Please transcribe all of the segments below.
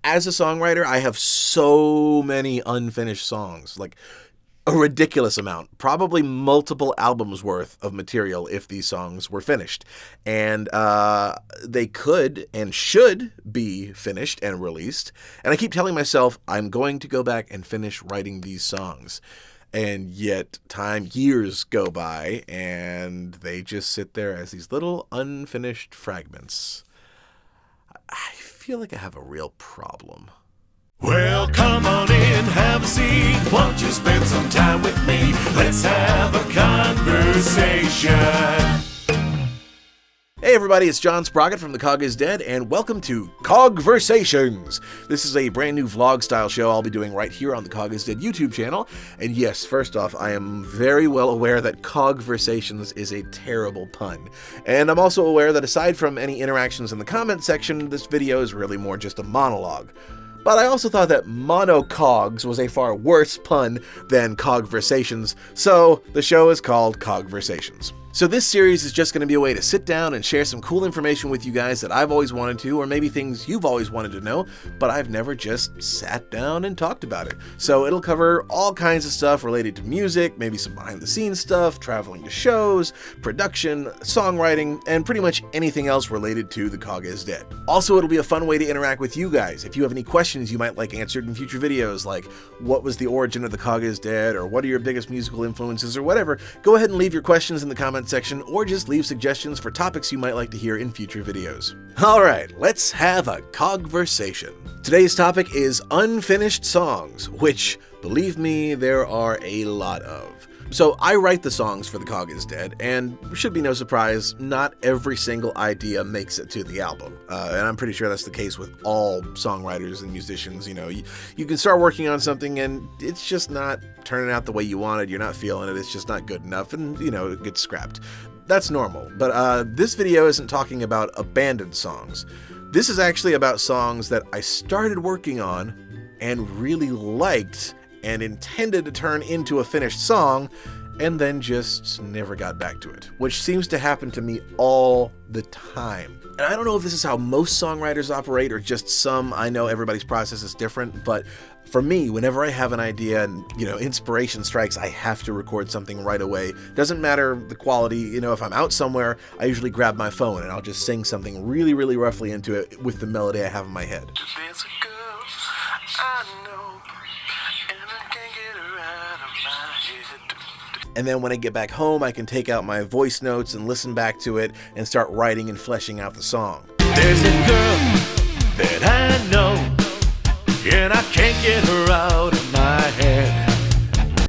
As a songwriter, I have so many unfinished songs, like a ridiculous amount, probably multiple albums worth of material if these songs were finished. And they could and should be finished and released. And I keep telling myself, I'm going to go back and finish writing these songs. And yet years go by and they just sit there as these little unfinished fragments. I feel like I have a real problem. Well, come on in, have a seat. Won't you spend some time with me? Let's have a conversation. Hey everybody, it's John Sprocket from The Cog is Dead, and welcome to COGversations. This is a brand new vlog-style show I'll be doing right here on The Cog is Dead YouTube channel. And yes, first off, I am very well aware that COGversations is a terrible pun. And I'm also aware that aside from any interactions in the comment section, this video is really more just a monologue. But I also thought that monocogs was a far worse pun than COGversations, so the show is called COGversations. So this series is just going to be a way to sit down and share some cool information with you guys that I've always wanted to, or maybe things you've always wanted to know, but I've never just sat down and talked about it. So it'll cover all kinds of stuff related to music, maybe some behind-the-scenes stuff, traveling to shows, production, songwriting, and pretty much anything else related to The Cog is Dead. Also, it'll be a fun way to interact with you guys. If you have any questions you might like answered in future videos, like what was the origin of The Cog is Dead, or what are your biggest musical influences, or whatever, go ahead and leave your questions in the comments section, or just leave suggestions for topics you might like to hear in future videos. Alright, let's have a COGversation. Today's topic is unfinished songs, which, believe me, there are a lot of. So I write the songs for The Cog is Dead, and should be no surprise, not every single idea makes it to the album. And I'm pretty sure that's the case with all songwriters and musicians. You know, you can start working on something and it's just not turning out the way you wanted, you're not feeling it, it's just not good enough, and you know, it gets scrapped. That's normal, but this video isn't talking about abandoned songs. This is actually about songs that I started working on and really liked and intended to turn into a finished song, and then just never got back to it, which seems to happen to me all the time. And I don't know if this is how most songwriters operate or just some. I know everybody's process is different, but for me, whenever I have an idea and, you know, inspiration strikes, I have to record something right away. Doesn't matter the quality, you know, if I'm out somewhere, I usually grab my phone and I'll just sing something really, really roughly into it with the melody I have in my head. There's a girl I know, and I can't get her out of my head. And then when I get back home, I can take out my voice notes and listen back to it and start writing and fleshing out the song. There's a girl that I know, and I can't get her out of my head.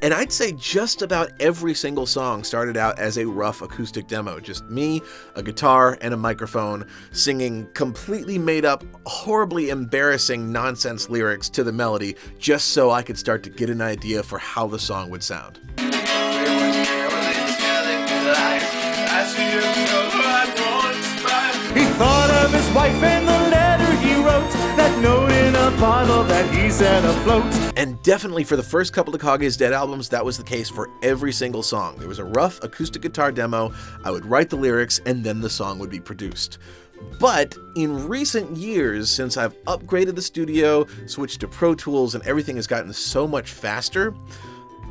And I'd say just about every single song started out as a rough acoustic demo. Just me, a guitar, and a microphone singing completely made up, horribly embarrassing nonsense lyrics to the melody just so I could start to get an idea for how the song would sound. He thought of his wife and the letter he wrote, that note in a bottle that he set afloat. And definitely for the first couple of Cog is Dead albums, that was the case for every single song. There was a rough acoustic guitar demo, I would write the lyrics, and then the song would be produced. But in recent years, since I've upgraded the studio, switched to Pro Tools, and everything has gotten so much faster,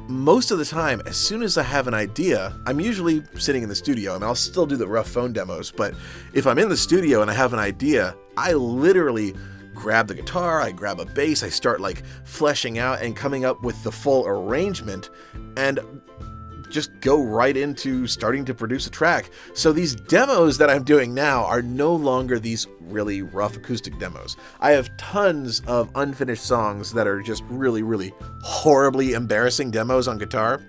most of the time, as soon as I have an idea, I'm usually sitting in the studio. I mean, I'll still do the rough phone demos, but if I'm in the studio and I have an idea, I literally grab the guitar, I grab a bass, I start like fleshing out and coming up with the full arrangement, and just go right into starting to produce a track. So these demos that I'm doing now are no longer these really rough acoustic demos. I have tons of unfinished songs that are just really, really horribly embarrassing demos on guitar.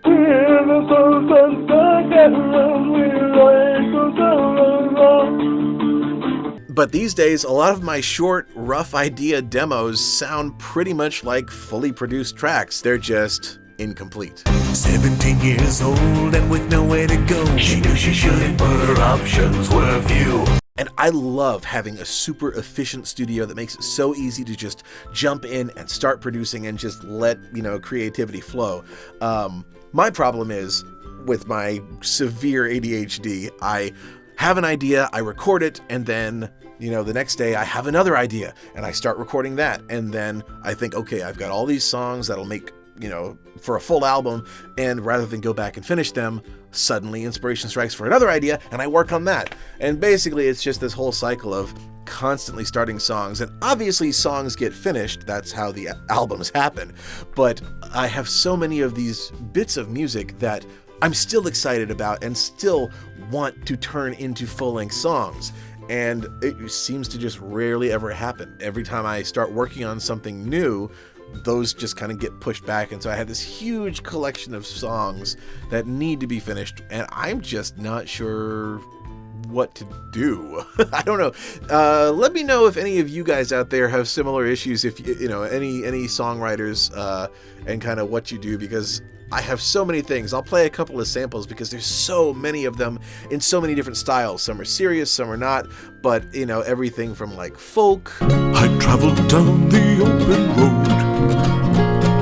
But these days, a lot of my short, rough idea demos sound pretty much like fully produced tracks. They're just incomplete. 17 years old and with nowhere to go, she knew she shouldn't, but her options were few. And I love having a super efficient studio that makes it so easy to just jump in and start producing and just let, you know, creativity flow. My problem is, with my severe ADHD, I have an idea, I record it, and then, you know, the next day I have another idea and I start recording that. And then I think, okay, I've got all these songs that'll make, you know, for a full album. And rather than go back and finish them, suddenly inspiration strikes for another idea and I work on that. And basically it's just this whole cycle of constantly starting songs, and obviously songs get finished. That's how the albums happen. But I have so many of these bits of music that I'm still excited about and still want to turn into full-length songs. And it seems to just rarely ever happen. Every time I start working on something new, those just kind of get pushed back. And so I have this huge collection of songs that need to be finished, and I'm just not sure what to do. I don't know. Let me know if any of you guys out there have similar issues, if you know any songwriters, and kind of what you do, because I have so many things. I'll play a couple of samples because there's so many of them in so many different styles. Some are serious, some are not, but you know, everything from like folk. I traveled down the open road,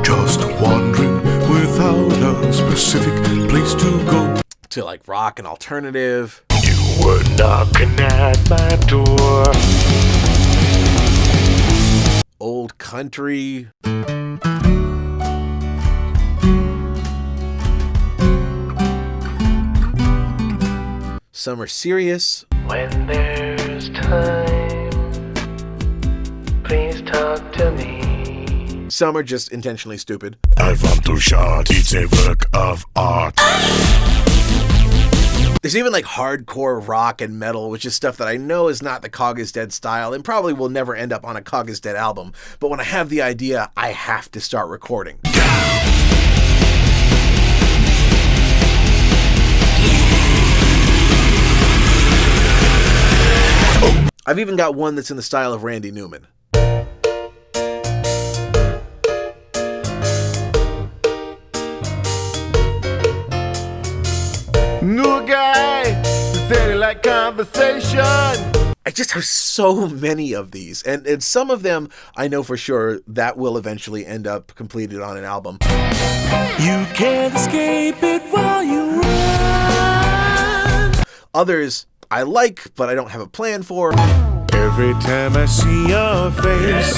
just wandering without a specific place to go, to like rock and alternative. You were knocking at my door. Old country. Some are serious. When there's time, please talk to me. Some are just intentionally stupid. I want to shout, it's a work of art. There's even like hardcore rock and metal, which is stuff that I know is not the Cog is Dead style and probably will never end up on a Cog is Dead album. But when I have the idea, I have to start recording. I've even got one that's in the style of Randy Newman. New guy, said he like conversation. I just have so many of these, and some of them I know for sure that will eventually end up completed on an album. You can't escape it while you run. Others I like, but I don't have a plan for. Every time I see your face,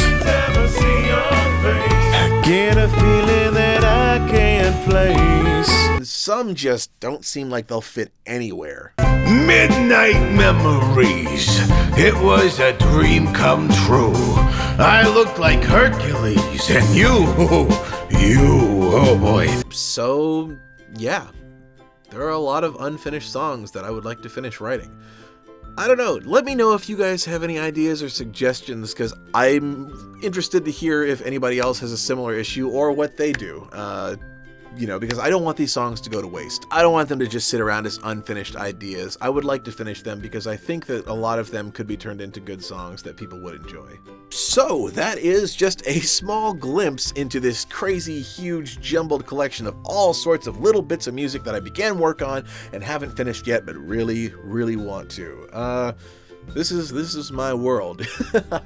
I get a feeling that I can't place. Some just don't seem like they'll fit anywhere. Midnight memories. It was a dream come true. I looked like Hercules, and you, oh boy. So, yeah. There are a lot of unfinished songs that I would like to finish writing. I don't know. Let me know if you guys have any ideas or suggestions, because I'm interested to hear if anybody else has a similar issue or what they do. You know, because I don't want these songs to go to waste. I don't want them to just sit around as unfinished ideas. I would like to finish them because I think that a lot of them could be turned into good songs that people would enjoy. So that is just a small glimpse into this crazy, huge, jumbled collection of all sorts of little bits of music that I began work on and haven't finished yet, but really, really want to. This is my world.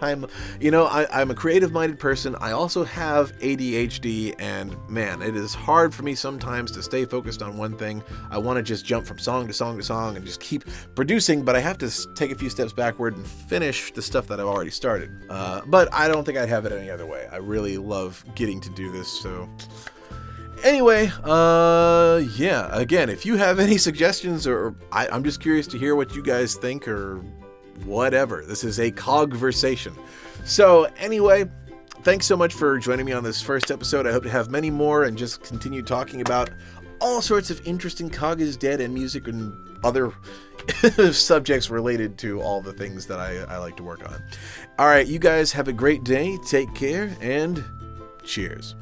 I'm a creative-minded person. I also have ADHD, and man, it is hard for me sometimes to stay focused on one thing. I want to just jump from song to song to song and just keep producing, but I have to take a few steps backward and finish the stuff that I've already started. But I don't think I'd have it any other way. I really love getting to do this, so... Anyway, yeah, again, if you have any suggestions, or I'm just curious to hear what you guys think, or whatever. This is a COGversation. So anyway, thanks so much for joining me on this first episode. I hope to have many more and just continue talking about all sorts of interesting Cog is Dead and music and other subjects related to all the things that I like to work on. All right, you guys have a great day. Take care and cheers.